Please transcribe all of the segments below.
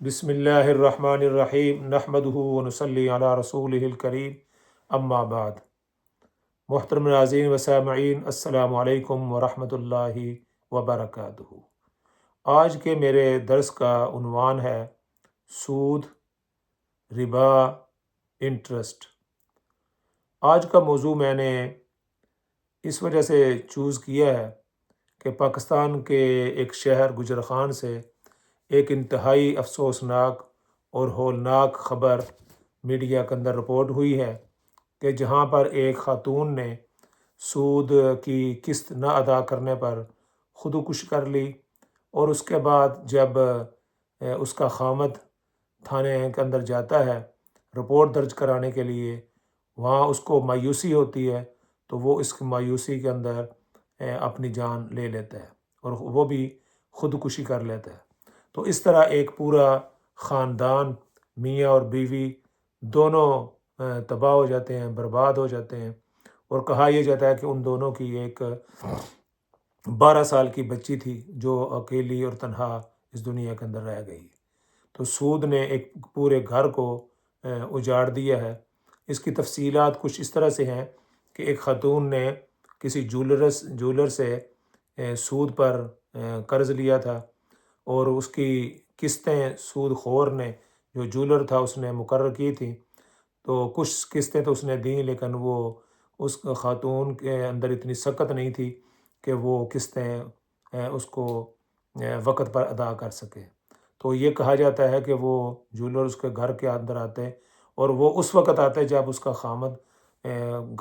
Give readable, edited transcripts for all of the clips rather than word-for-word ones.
بسم اللہ الرحمن الرحیم نحمدہ ونصلی علی رسولہ الکریم اما بعد۔ محترم ناظرین و سامعین، السلام علیکم ورحمۃ اللہ وبرکاتہ۔ آج کے میرے درس کا عنوان ہے سود، ربا، انٹرسٹ۔ آج کا موضوع میں نے اس وجہ سے چوز کیا ہے کہ پاکستان کے ایک شہر گجرخان سے ایک انتہائی افسوسناک اور ہولناک خبر میڈیا کے اندر رپورٹ ہوئی ہے کہ جہاں پر ایک خاتون نے سود کی قسط نہ ادا کرنے پر خودکشی کر لی، اور اس کے بعد جب اس کا خامد تھانے کے اندر جاتا ہے رپورٹ درج کرانے کے لیے، وہاں اس کو مایوسی ہوتی ہے تو وہ اس کی مایوسی کے اندر اپنی جان لے لیتا ہے اور وہ بھی خودکشی کر لیتا ہے۔ تو اس طرح ایک پورا خاندان، میاں اور بیوی دونوں تباہ ہو جاتے ہیں، برباد ہو جاتے ہیں، اور کہا یہ جاتا ہے کہ ان دونوں کی ایک 12 سال کی بچی تھی جو اکیلی اور تنہا اس دنیا کے اندر رہ گئی۔ تو سود نے ایک پورے گھر کو اجاڑ دیا ہے۔ اس کی تفصیلات کچھ اس طرح سے ہیں کہ ایک خاتون نے کسی جولر سے سود پر قرض لیا تھا، اور اس کی قسطیں سود خور نے، جو جولر تھا، اس نے مقرر کی تھیں۔ تو کچھ قسطیں تو اس نے دیں، لیکن وہ اس خاتون کے اندر اتنی سخت نہیں تھی کہ وہ قسطیں اس کو وقت پر ادا کر سکے۔ تو یہ کہا جاتا ہے کہ وہ جولر اس کے گھر کے اندر آتے، اور وہ اس وقت آتے جب اس کا خامد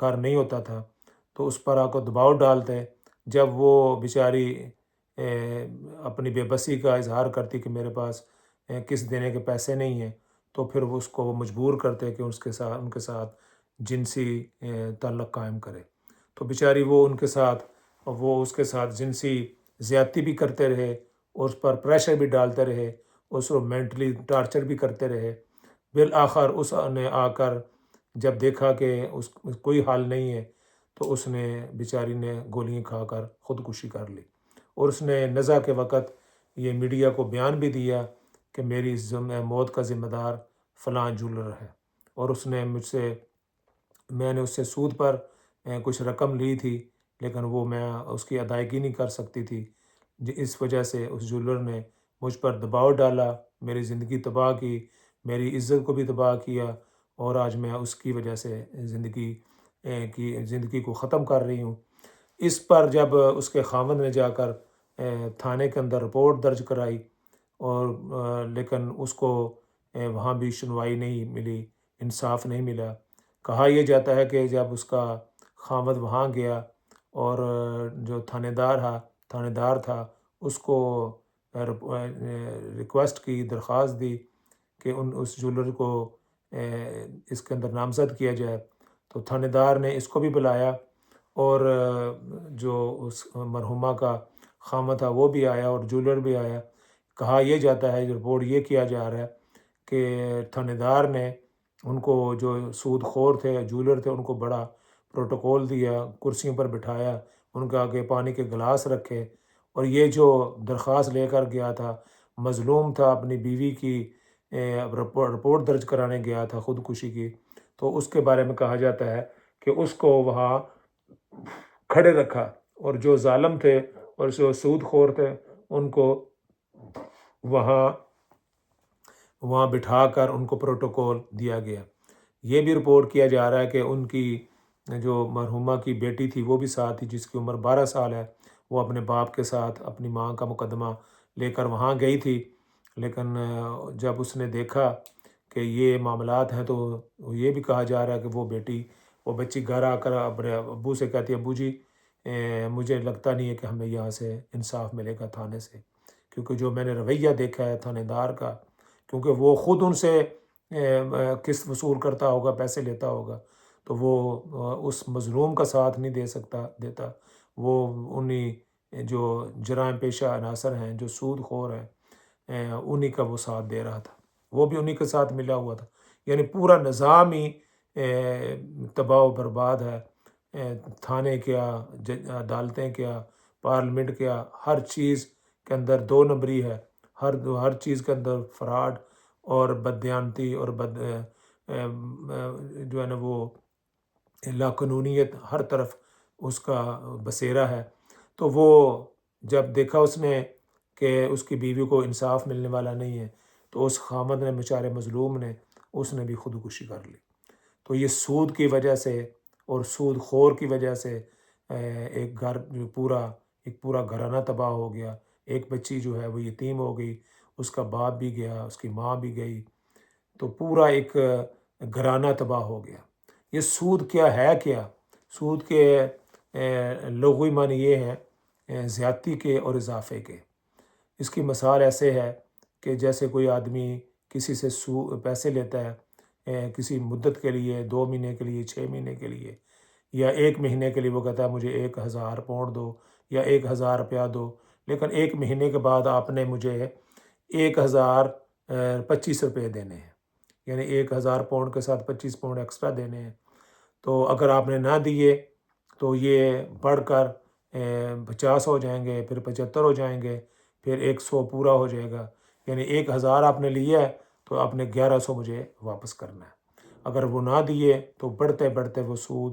گھر نہیں ہوتا تھا، تو اس پر آ کو دباؤ ڈالتے۔ جب وہ بیچاری اپنی بے بسی کا اظہار کرتی کہ میرے پاس قسط دینے کے پیسے نہیں ہیں، تو پھر وہ اس کو مجبور کرتے کہ ان کے ساتھ جنسی تعلق قائم کرے۔ تو بیچاری وہ اس کے ساتھ جنسی زیادتی بھی کرتے رہے، اور اس پر پریشر بھی ڈالتے رہے، اس کو مینٹلی ٹارچر بھی کرتے رہے۔ بالآخر اس نے آ کر جب دیکھا کہ اس کوئی حال نہیں ہے، تو اس نے بیچاری نے گولیاں کھا کر خودکشی کر لی، اور اس نے نزا کے وقت یہ میڈیا کو بیان بھی دیا کہ میری موت کا ذمہ دار فلاں جولر ہے، اور میں نے اس سے سود پر کچھ رقم لی تھی، لیکن وہ میں اس کی ادائیگی نہیں کر سکتی تھی۔ اس وجہ سے اس جولر نے مجھ پر دباؤ ڈالا، میری زندگی تباہ کی، میری عزت کو بھی تباہ کیا، اور آج میں اس کی وجہ سے زندگی کو ختم کر رہی ہوں۔ اس پر جب اس کے خاوند نے جا کر تھانے کے اندر رپورٹ درج کرائی، اور لیکن اس کو وہاں بھی سنوائی نہیں ملی، انصاف نہیں ملا۔ کہا یہ جاتا ہے کہ جب اس کا خاوند وہاں گیا اور جو تھانے دار تھا اس کو ریکویسٹ کی، درخواست دی کہ اس جولر کو اس کے اندر نامزد کیا جائے، تو تھانے دار نے اس کو بھی بلایا، اور جو اس مرحومہ کا خامد تھا وہ بھی آیا، اور جولر بھی آیا۔ کہا یہ جاتا ہے، رپورٹ یہ کیا جا رہا ہے کہ تھانے دار نے ان کو، جو سود خور تھے، جولر تھے، ان کو بڑا پروٹوکول دیا، کرسیوں پر بٹھایا، ان کے آگے پانی کے گلاس رکھے، اور یہ جو درخواست لے کر گیا تھا، مظلوم تھا، اپنی بیوی کی رپورٹ درج کرانے گیا تھا خودکشی کی، تو اس کے بارے میں کہا جاتا ہے کہ اس کو وہاں کھڑے رکھا، اور جو ظالم تھے اور جو سود خور تھے ان کو وہاں بٹھا کر ان کو پروٹوکول دیا گیا۔ یہ بھی رپورٹ کیا جا رہا ہے کہ ان کی جو مرحومہ کی بیٹی تھی وہ بھی ساتھ تھی، جس کی عمر 12 سال ہے، وہ اپنے باپ کے ساتھ اپنی ماں کا مقدمہ لے کر وہاں گئی تھی، لیکن جب اس نے دیکھا کہ یہ معاملات ہیں، تو یہ بھی کہا جا رہا ہے کہ وہ بچی گھر آ کر اپنے ابو سے کہتی ہے، ابو جی مجھے لگتا نہیں ہے کہ ہمیں یہاں سے انصاف ملے گا تھانے سے، کیونکہ جو میں نے رویہ دیکھا ہے تھانے دار کا، کیونکہ وہ خود ان سے قسط وصول کرتا ہوگا، پیسے لیتا ہوگا، تو وہ اس مظلوم کا ساتھ نہیں دیتا، وہ انہی جو جرائم پیشہ عناصر ہیں، جو سود خور ہیں، انہی کا وہ ساتھ دے رہا تھا، وہ بھی انہی کے ساتھ ملا ہوا تھا۔ یعنی پورا نظام ہی تباہ و برباد ہے۔ تھانے کیا، عدالتیں کیا، پارلیمنٹ کیا، ہر چیز کے اندر 2 نمبری ہے، ہر چیز کے اندر فراڈ، اور بددیانتی اور جو ہے نا وہ لاقانونیت ہر طرف اس کا بسیرا ہے۔ تو وہ جب دیکھا اس نے کہ اس کی بیوی کو انصاف ملنے والا نہیں ہے، تو اس خامد نے بیچارے مظلوم نے اس نے بھی خودکشی کر لی۔ تو یہ سود کی وجہ سے اور سود خور کی وجہ سے ایک گھر جو ایک پورا گھرانہ تباہ ہو گیا۔ ایک بچی جو ہے وہ یتیم ہو گئی، اس کا باپ بھی گیا، اس کی ماں بھی گئی، تو پورا ایک گھرانہ تباہ ہو گیا۔ یہ سود کیا ہے؟ کیا سود کے لغوی معنی یہ ہے زیادتی کے اور اضافے کے۔ اس کی مثال ایسے ہے کہ جیسے کوئی آدمی کسی سے پیسے لیتا ہے کسی مدت کے لیے، 2 مہینے کے لیے، 6 مہینے کے لیے، یا 1 مہینے کے لیے، وہ کہتا ہے مجھے 1000 پاؤنڈ دو یا 1000 روپیہ دو، لیکن 1 مہینے کے بعد آپ نے مجھے 1025 روپے دینے ہیں، یعنی 1000 پاؤنڈ کے ساتھ 25 پاؤنڈ ایکسٹرا دینے ہیں۔ تو اگر آپ نے نہ دیے تو یہ بڑھ کر 50 ہو جائیں گے، پھر 75 ہو جائیں گے، پھر 100 پورا ہو جائے گا، یعنی 1000 آپ نے لیا ہے تو آپ نے 1100 مجھے واپس کرنا ہے۔ اگر وہ نہ دیے تو بڑھتے بڑھتے وہ سود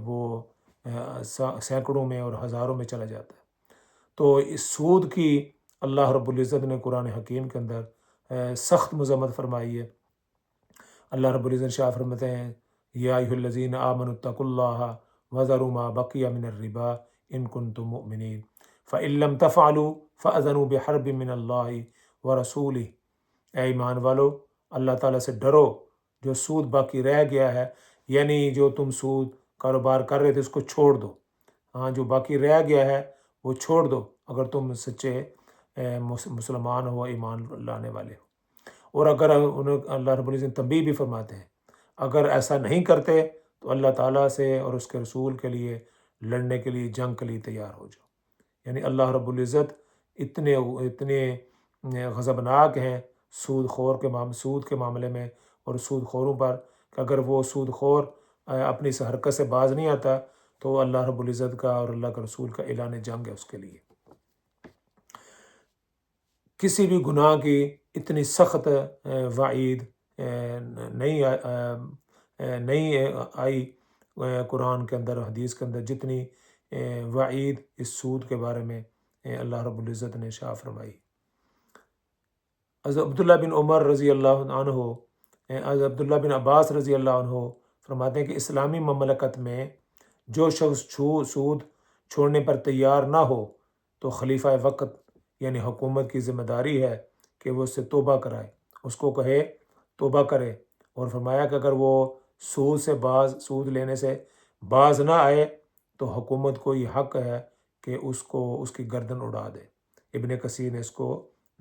وہ سینکڑوں میں اور ہزاروں میں چلا جاتا ہے۔ تو اس سود کی اللہ رب العزت نے قرآن حکیم کے اندر سخت مذمت فرمائی ہے۔ اللہ رب العزت شاہ فرماتے ہیں یا ایھا الذین آمنوا اتقوا اللہ وذروا ما بقی من الربا ان کنتم مؤمنین فإن لم تفعلوا فأذنوا بحرب من اللہ ورسولہ۔ اے ایمان والو، اللہ تعالیٰ سے ڈرو، جو سود باقی رہ گیا ہے، یعنی جو تم سود کاروبار کر رہے تھے اس کو چھوڑ دو۔ ہاں، جو باقی رہ گیا ہے وہ چھوڑ دو اگر تم سچے مسلمان ہو، ایمان لانے والے ہو۔ اور اگر اللہ رب العزت تنبیہ بھی فرماتے ہیں اگر ایسا نہیں کرتے تو اللہ تعالیٰ سے اور اس کے رسول کے لیے لڑنے کے لیے، جنگ کے لیے تیار ہو جاؤ۔ یعنی اللہ رب العزت اتنے غضبناک ہیں سود کے معاملے میں اور سود خوروں پر، کہ اگر وہ سود خور اپنی اس حرکت سے باز نہیں آتا تو اللہ رب العزت کا اور اللہ کے رسول کا اعلان جنگ ہے اس کے لیے۔ کسی بھی گناہ کی اتنی سخت وعید نہیں آئی قرآن کے اندر، حدیث کے اندر، جتنی وعید اس سود کے بارے میں اللہ رب العزت نے شائع فرمائی۔ حضرت عبداللہ بن عمر رضی اللہ عنہ، حضرت عبداللہ بن عباس رضی اللہ عنہ فرماتے ہیں کہ اسلامی مملکت میں جو شخص سود چھوڑنے پر تیار نہ ہو تو خلیفہ وقت یعنی حکومت کی ذمہ داری ہے کہ وہ اس سے توبہ کرائے، اس کو کہے توبہ کرے، اور فرمایا کہ اگر وہ سود لینے سے باز نہ آئے تو حکومت کو یہ حق ہے کہ اس کی گردن اڑا دے۔ ابن کثیر نے اس کو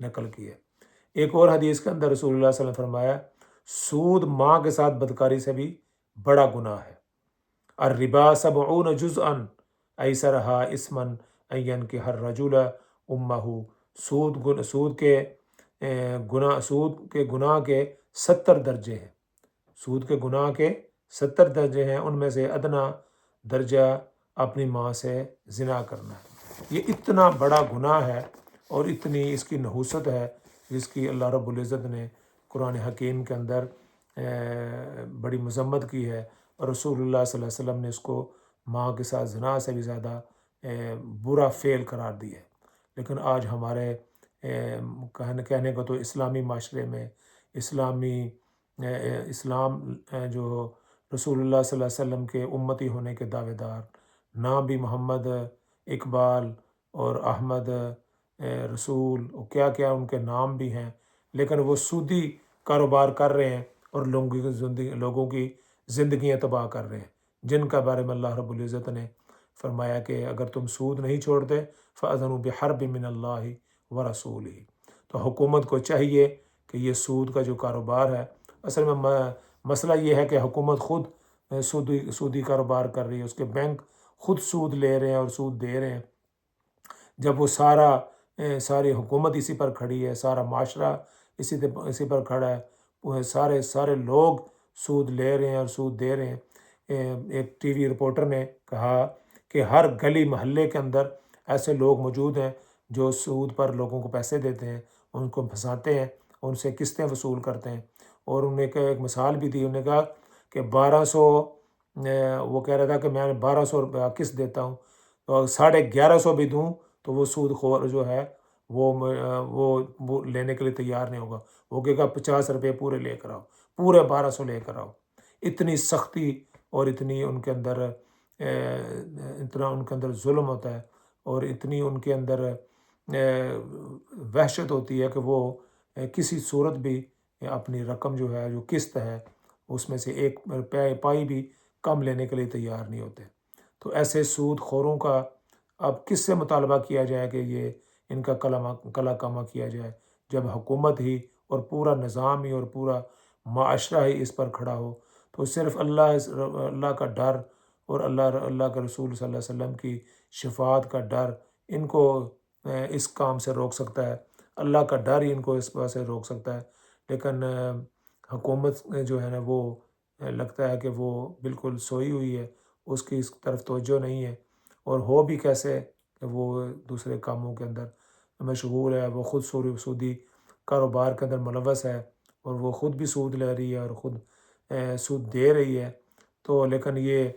نقل کیا۔ ایک اور حدیث کے اندر رسول اللہ صلی اللہ علیہ وسلم نے فرمایا سود ماں کے ساتھ بدکاری سے بھی بڑا گناہ ہے۔ الربا 70 جزءا ایسرھا اسما ان ینکح الرجل امہ۔ سود کے گناہ کے 70 درجے ہیں، سود کے گناہ کے 70 درجے ہیں، ان میں سے ادنا درجہ اپنی ماں سے زنا کرنا ہے۔ یہ اتنا بڑا گناہ ہے اور اتنی اس کی نحوست ہے جس کی اللہ رب العزت نے قرآن حکیم کے اندر بڑی مذمت کی ہے، اور رسول اللہ صلی اللہ علیہ وسلم نے اس کو ماں کے ساتھ زنا سے بھی زیادہ برا فعل قرار دیا ہے۔ لیکن آج ہمارے کہنے کو تو اسلامی معاشرے میں اسلام جو رسول اللہ صلی اللہ علیہ وسلم کے امتی ہونے کے دعوے دار، نام بھی محمد، اقبال اور احمد رسول، کیا کیا ان کے نام بھی ہیں، لیکن وہ سودی کاروبار کر رہے ہیں اور لوگوں کی زندگیاں تباہ کر رہے ہیں، جن کا بارے میں اللہ رب العزت نے فرمایا کہ اگر تم سود نہیں چھوڑتے فَأَذَنُوا بِحَرْبٍ مِّنَ اللَّهِ وَرَسُولِهِ۔ تو حکومت کو چاہیے کہ یہ سود کا جو کاروبار ہے، اصل میں مسئلہ یہ ہے کہ حکومت خود سودی کاروبار کر رہی ہے، اس کے بینک خود سود لے رہے ہیں اور سود دے رہے ہیں۔ جب وہ ساری حکومت اسی پر کھڑی ہے، سارا معاشرہ اسی پر کھڑا ہے، وہ سارے لوگ سود لے رہے ہیں اور سود دے رہے ہیں۔ ایک ٹی وی رپورٹر نے کہا کہ ہر گلی محلے کے اندر ایسے لوگ موجود ہیں جو سود پر لوگوں کو پیسے دیتے ہیں، ان کو پھنساتے ہیں ان سے قسطیں وصول کرتے ہیں۔ اور انہوں نے ایک مثال بھی دی، انہوں نے کہا کہ 1200 وہ کہہ رہا تھا کہ میں 1200 روپیہ قسط دیتا ہوں، تو 1150 بھی دوں تو وہ سود خور جو ہے وہ لینے کے لیے تیار نہیں ہوگا، وہ کہے گا 50 روپے پورے لے کر آؤ، پورے 1200 لے کر آؤ۔ اتنی سختی اور اتنی ان کے اندر اتنا ان کے اندر ظلم ہوتا ہے، اور اتنی ان کے اندر وحشت ہوتی ہے کہ وہ کسی صورت بھی اپنی رقم جو ہے، جو قسط ہے، اس میں سے ایک پائی بھی کم لینے کے لیے تیار نہیں ہوتے۔ تو ایسے سود خوروں کا اب کس سے مطالبہ کیا جائے کہ یہ ان کا کلا کما کیا جائے، جب حکومت ہی اور پورا نظام ہی اور پورا معاشرہ ہی اس پر کھڑا ہو؟ تو صرف اللہ کا ڈر اور اللہ کے رسول صلی اللہ علیہ وسلم کی شفاعت کا ڈر ان کو اس کام سے روک سکتا ہے، اللہ کا ڈر ہی ان کو اس بات سے روک سکتا ہے۔ لیکن حکومت جو ہے نا، وہ لگتا ہے کہ وہ بالکل سوئی ہوئی ہے، اس کی اس طرف توجہ نہیں ہے، اور ہو بھی کیسے کہ وہ دوسرے کاموں کے اندر مشغول ہے، وہ خود سودی کاروبار کے اندر ملوث ہے، اور وہ خود بھی سود لے رہی ہے اور خود سود دے رہی ہے۔ تو لیکن یہ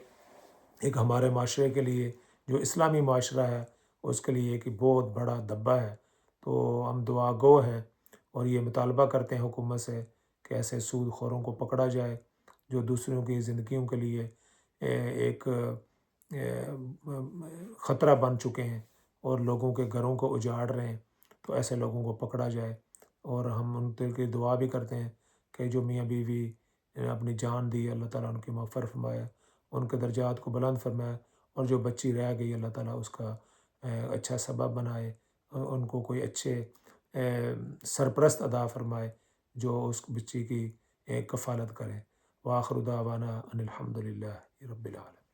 ایک ہمارے معاشرے کے لیے، جو اسلامی معاشرہ ہے، اس کے لیے ایک بہت بڑا دبا ہے۔ تو ہم دعا گو ہیں اور یہ مطالبہ کرتے ہیں حکومت سے کہ ایسے سود خوروں کو پکڑا جائے، جو دوسروں کی زندگیوں کے لیے ایک خطرہ بن چکے ہیں اور لوگوں کے گھروں کو اجاڑ رہے ہیں۔ تو ایسے لوگوں کو پکڑا جائے، اور ہم ان کے دعا بھی کرتے ہیں کہ جو میاں بیوی نے اپنی جان دی، اللہ تعالیٰ ان کی مغفرت فرمائے، ان کے درجات کو بلند فرمائے، اور جو بچی رہ گئی اللہ تعالیٰ اس کا اچھا سبب بنائے، ان کو کوئی اچھے سرپرست عطا فرمائے جو اس بچی کی کفالت کرے۔ وآخر دعوانا ان الحمد للہ رب العالمین۔